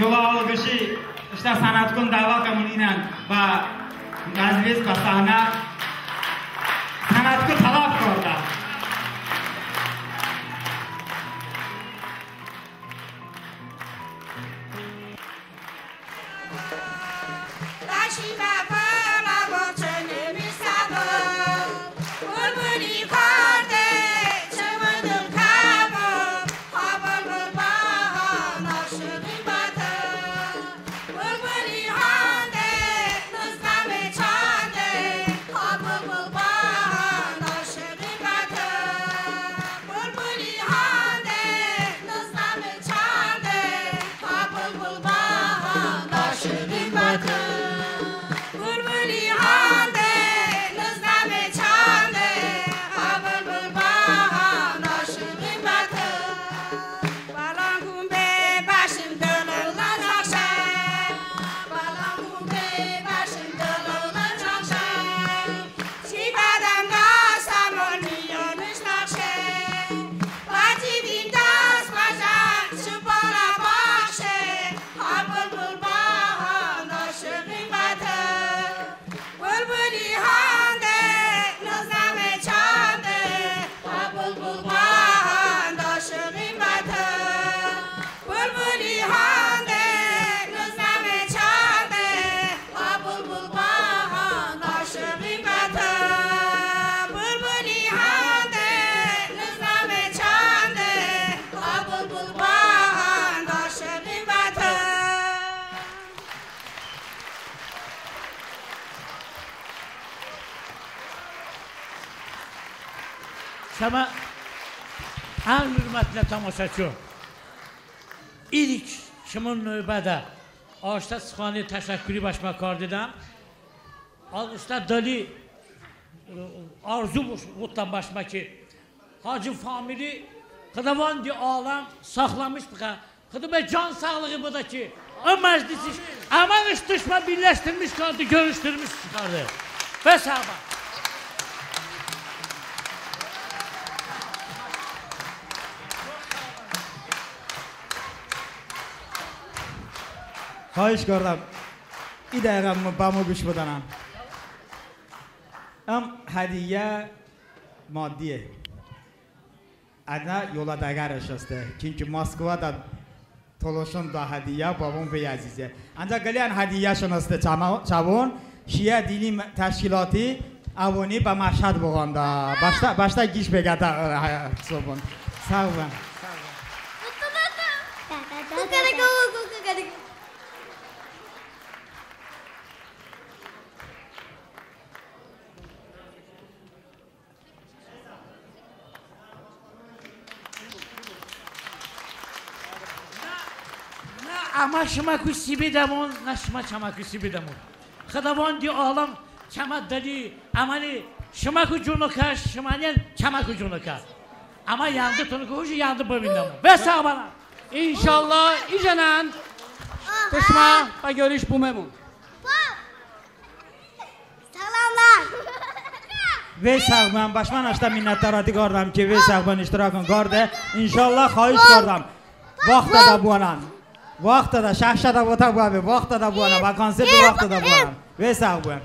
yo'l olg'ishi işte san'atkun da'vo qilininan va majlis va sahna san'atga talab qildi. Şama en hürmetli tamaşaçı ilk kimin növbədə Ağuşta Sıxani təşəkkürü başmakar dedim. Ağuşta Dali arzu qutlan başma ki Hacı Famili Xıdavandi alam saxlamış bıqa Xıdıbə can sağlığı bu da ki o məclisi aman iş düşmə birləşdirmiş qaldı, görüşdürmüş çıxardı və sahaba. خواهش کردم این دقیقه با ما گوش بدنم هدیه مادیه ادنا yola دگرش هسته çünkü Moskva'da تولوشون دا هدیه بابون به عزیزه انجا گلیان هدیه شناسته چوون شیعه دینی تشکیلاتی اوانی به مشهد بگانده باشتا گیش بگده صبحون ساوان Ama şıma kuşi bedamon, ne şıma çama kuşi bedamon. Xıdavandi alam çama dali, amani şıma kucunu kaş, şımanen çama kucunu kaş. Ama yandı tonu kuşu yandı babindamon. Ve sağ bana. İnşallah icanan. Kışma ve görüş bu memnun. Selamlar. ve sağman başman açta minnettarati kardam ki ve sağman iştirakın kardı. İnşallah xahiş kardam. Vaxta da buanan. Vaxta da şahşada vata bu abi. Vaxta da buanan. Vakansi bu vaxta da buanan. Ve sağman.